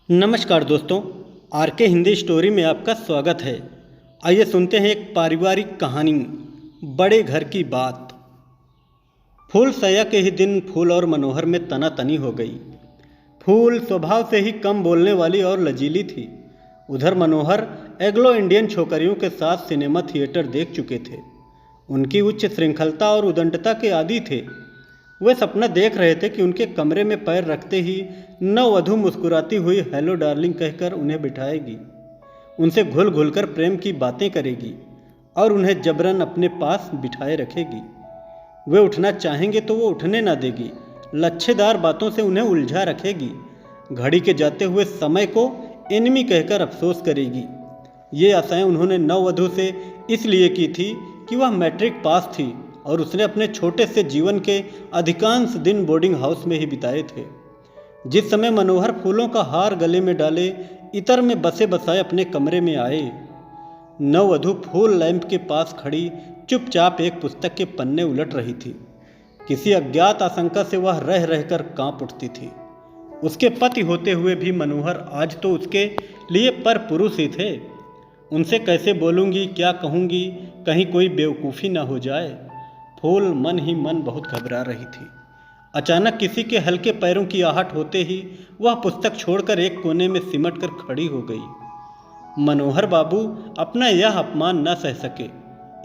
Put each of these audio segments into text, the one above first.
नमस्कार दोस्तों, आर के हिंदी स्टोरी में आपका स्वागत है। आइए सुनते हैं एक पारिवारिक कहानी, बड़े घर की बात। फूल सया के ही दिन फूल और मनोहर में तनातनी हो गई। फूल स्वभाव से ही कम बोलने वाली और लजीली थी। उधर मनोहर एग्लो इंडियन छोकरियों के साथ सिनेमा थिएटर देख चुके थे। उनकी उच्च श्रृंखलता और उदंडता के आदी थे। वे सपना देख रहे थे कि उनके कमरे में पैर रखते ही नववधू मुस्कुराती हुई हेलो डार्लिंग कहकर उन्हें बिठाएगी, उनसे घुल घुल कर प्रेम की बातें करेगी और उन्हें जबरन अपने पास बिठाए रखेगी। वे उठना चाहेंगे तो वो उठने ना देगी, लच्छेदार बातों से उन्हें उलझा रखेगी, घड़ी के जाते हुए समय को एनिमी कहकर अफसोस करेगी। ये आशाएं उन्होंने नववधू से इसलिए की थी कि वह मैट्रिक पास थी और उसने अपने छोटे से जीवन के अधिकांश दिन बोर्डिंग हाउस में ही बिताए थे। जिस समय मनोहर फूलों का हार गले में डाले इतर में बसे बसाए अपने कमरे में आए, नववधू फूल लैंप के पास खड़ी चुपचाप एक पुस्तक के पन्ने उलट रही थी। किसी अज्ञात आशंका से वह रह रहकर कांप उठती थी। उसके पति होते हुए भी मनोहर आज तो उसके लिए पर पुरुष ही थे। उनसे कैसे बोलूँगी, क्या कहूँगी, कहीं कोई बेवकूफ़ी ना हो जाए। फूल मन ही मन बहुत घबरा रही थी। अचानक किसी के हल्के पैरों की आहट होते ही वह पुस्तक छोड़कर एक कोने में सिमट कर खड़ी हो गई। मनोहर बाबू अपना यह अपमान न सह सके।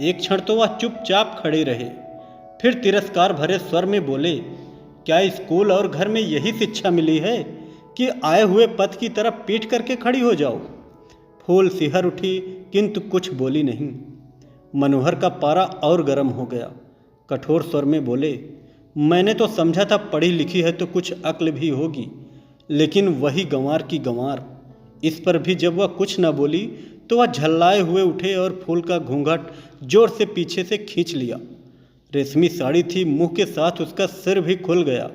एक क्षण तो वह चुपचाप खड़े रहे, फिर तिरस्कार भरे स्वर में बोले, क्या स्कूल और घर में यही शिक्षा मिली है कि आए हुए पथ की तरफ पीठ करके खड़ी हो जाओ? फूल सिहर उठी किंतु कुछ बोली नहीं। मनोहर का पारा और गर्म हो गया। कठोर स्वर में बोले, मैंने तो समझा था पढ़ी लिखी है तो कुछ अक्ल भी होगी, लेकिन वही गंवार की गंवार। इस पर भी जब वह कुछ न बोली तो वह झल्लाए हुए उठे और फूल का घूंघट जोर से पीछे से खींच लिया। रेशमी साड़ी थी, मुंह के साथ उसका सिर भी खुल गया।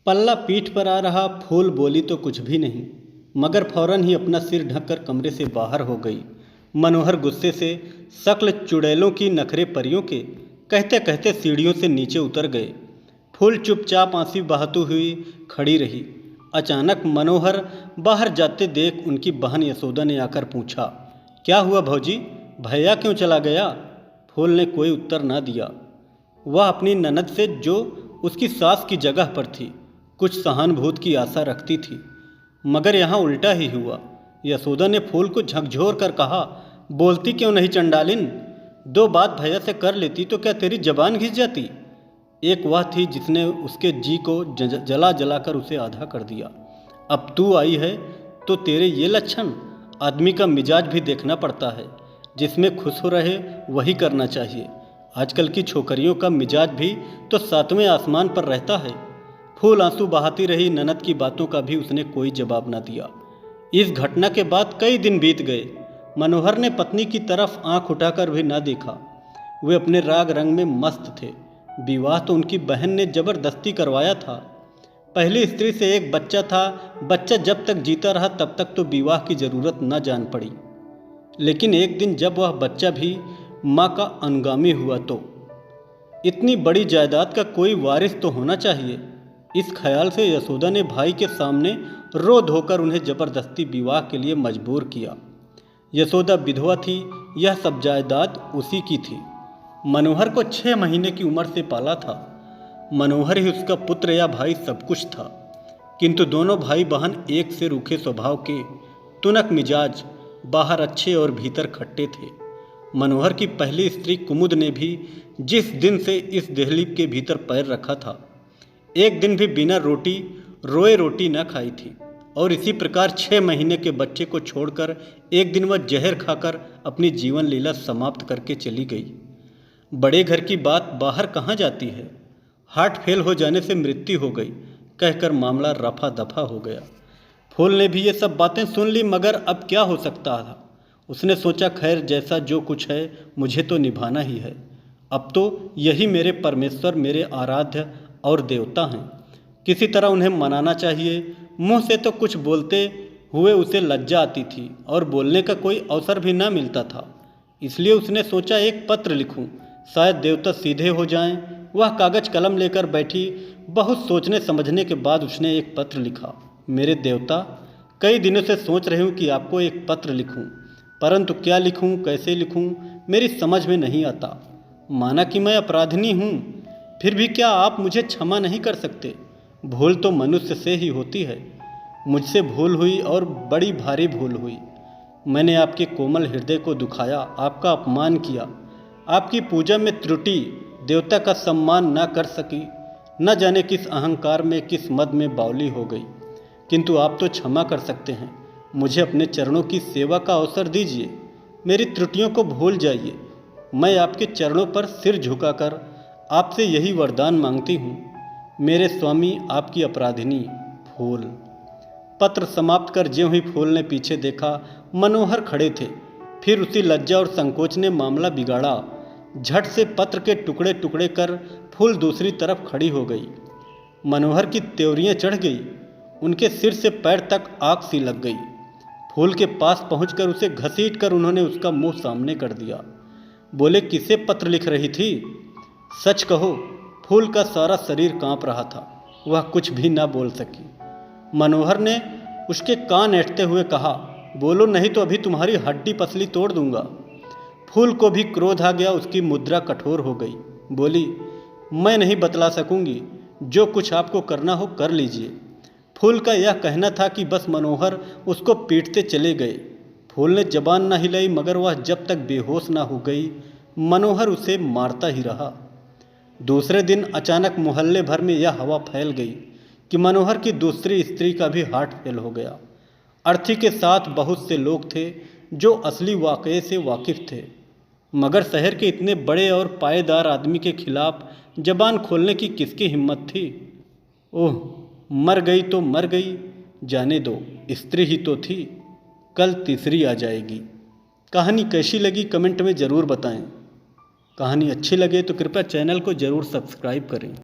पल्ला पीठ पर आ रहा। फूल बोली तो कुछ भी नहीं, मगर फौरन ही अपना सिर ढककर कमरे से बाहर हो गई। मनोहर गुस्से से शक्ल चुड़ैलों की, नखरे परियों के कहते कहते सीढ़ियों से नीचे उतर गए। फूल चुपचाप आंसू बहाती हुई खड़ी रही। अचानक मनोहर बाहर जाते देख उनकी बहन यशोदा ने आकर पूछा, क्या हुआ भौजी, भैया क्यों चला गया? फूल ने कोई उत्तर ना दिया। वह अपनी ननद से, जो उसकी सास की जगह पर थी, कुछ सहानुभूति की आशा रखती थी, मगर यहाँ उल्टा ही हुआ। यशोदा ने फूल को झकझोर कर कहा, बोलती क्यों नहीं चंडालिन? दो बात भैया से कर लेती तो क्या तेरी जबान घिस जाती? एक वह थी जिसने उसके जी को जला जला कर उसे आधा कर दिया। अब तू आई है तो तेरे ये लक्षण? आदमी का मिजाज भी देखना पड़ता है, जिसमें खुश हो रहे वही करना चाहिए। आजकल की छोकरियों का मिजाज भी तो सातवें आसमान पर रहता है। फूल आंसू बहाती रही। ननद की बातों का भी उसने कोई जवाब न दिया। इस घटना के बाद कई दिन बीत गए। मनोहर ने पत्नी की तरफ आंख उठाकर भी न देखा। वे अपने राग रंग में मस्त थे। विवाह तो उनकी बहन ने जबरदस्ती करवाया था। पहली स्त्री से एक बच्चा था। बच्चा जब तक जीता रहा तब तक तो विवाह की जरूरत न जान पड़ी, लेकिन एक दिन जब वह बच्चा भी माँ का अनुगामी हुआ तो इतनी बड़ी जायदाद का कोई वारिस तो होना चाहिए। इस ख्याल से यशोदा ने भाई के सामने रो धोकर उन्हें जबरदस्ती विवाह के लिए मजबूर किया। यशोदा विधवा थी, यह सब जायदाद उसी की थी। मनोहर को 6 महीने की उम्र से पाला था। मनोहर ही उसका पुत्र या भाई सब कुछ था, किंतु दोनों भाई बहन एक से रूखे स्वभाव के, तुनक मिजाज, बाहर अच्छे और भीतर खट्टे थे। मनोहर की पहली स्त्री कुमुद ने भी जिस दिन से इस देहली के भीतर पैर रखा था, एक दिन भी बिना रोटी रोए रोटी न खाई थी। और इसी प्रकार 6 महीने के बच्चे को छोड़कर एक दिन वह जहर खाकर अपनी जीवन लीला समाप्त करके चली गई। बड़े घर की बात बाहर कहाँ जाती है? हार्ट फेल हो जाने से मृत्यु हो गई कहकर मामला रफा दफा हो गया। फूल ने भी ये सब बातें सुन ली, मगर अब क्या हो सकता था। उसने सोचा, खैर जैसा जो कुछ है मुझे तो निभाना ही है। अब तो यही मेरे परमेश्वर, मेरे आराध्य और देवता हैं। किसी तरह उन्हें मनाना चाहिए। मुंह से तो कुछ बोलते हुए उसे लज्जा आती थी और बोलने का कोई अवसर भी न मिलता था। इसलिए उसने सोचा, एक पत्र लिखूं, शायद देवता सीधे हो जाएं। वह कागज कलम लेकर बैठी। बहुत सोचने समझने के बाद उसने एक पत्र लिखा, मेरे देवता, कई दिनों से सोच रही हूँ कि आपको एक पत्र लिखूं, परंतु क्या लिखूं, कैसे लिखूं, मेरी समझ में नहीं आता। माना कि मैं अपराधिनी हूँ, फिर भी क्या आप मुझे क्षमा नहीं कर सकते? भूल तो मनुष्य से ही होती है। मुझसे भूल हुई और बड़ी भारी भूल हुई। मैंने आपके कोमल हृदय को दुखाया, आपका अपमान किया, आपकी पूजा में त्रुटि, देवता का सम्मान न कर सकी। न जाने किस अहंकार में, किस मद में बावली हो गई। किंतु आप तो क्षमा कर सकते हैं। मुझे अपने चरणों की सेवा का अवसर दीजिए। मेरी त्रुटियों को भूल जाइए। मैं आपके चरणों पर सिर झुकाकर आपसे यही वरदान मांगती हूँ, मेरे स्वामी, आपकी अपराधिनी फूल। पत्र समाप्त कर ज्यों ही फूल ने पीछे देखा, मनोहर खड़े थे। फिर उसी लज्जा और संकोच ने मामला बिगाड़ा। झट से पत्र के टुकड़े टुकड़े कर फूल दूसरी तरफ खड़ी हो गई। मनोहर की त्योरियां चढ़ गई। उनके सिर से पैर तक आग सी लग गई। फूल के पास पहुंचकर उसे घसीट कर उन्होंने उसका मुंह सामने कर दिया। बोले, किसे पत्र लिख रही थी? सच कहो। फूल का सारा शरीर कांप रहा था। वह कुछ भी ना बोल सकी। मनोहर ने उसके कान ऐंठते हुए कहा, बोलो, नहीं तो अभी तुम्हारी हड्डी पसली तोड़ दूंगा। फूल को भी क्रोध आ गया। उसकी मुद्रा कठोर हो गई। बोली, मैं नहीं बतला सकूंगी। जो कुछ आपको करना हो कर लीजिए। फूल का यह कहना था कि बस मनोहर उसको पीटते चले गए। फूल ने जबान न हिलाई, मगर वह जब तक बेहोश ना हो गई, मनोहर उसे मारता ही रहा। दूसरे दिन अचानक मोहल्ले भर में यह हवा फैल गई कि मनोहर की दूसरी स्त्री का भी हार्ट फेल हो गया। अर्थी के साथ बहुत से लोग थे जो असली वाकये से वाकिफ थे, मगर शहर के इतने बड़े और पायेदार आदमी के खिलाफ जबान खोलने की किसकी हिम्मत थी? ओह, मर गई तो मर गई, जाने दो, स्त्री ही तो थी, कल तीसरी आ जाएगी। कहानी कैसी लगी कमेंट में ज़रूर बताएं। कहानी अच्छी लगे तो कृपया चैनल को ज़रूर सब्सक्राइब करें।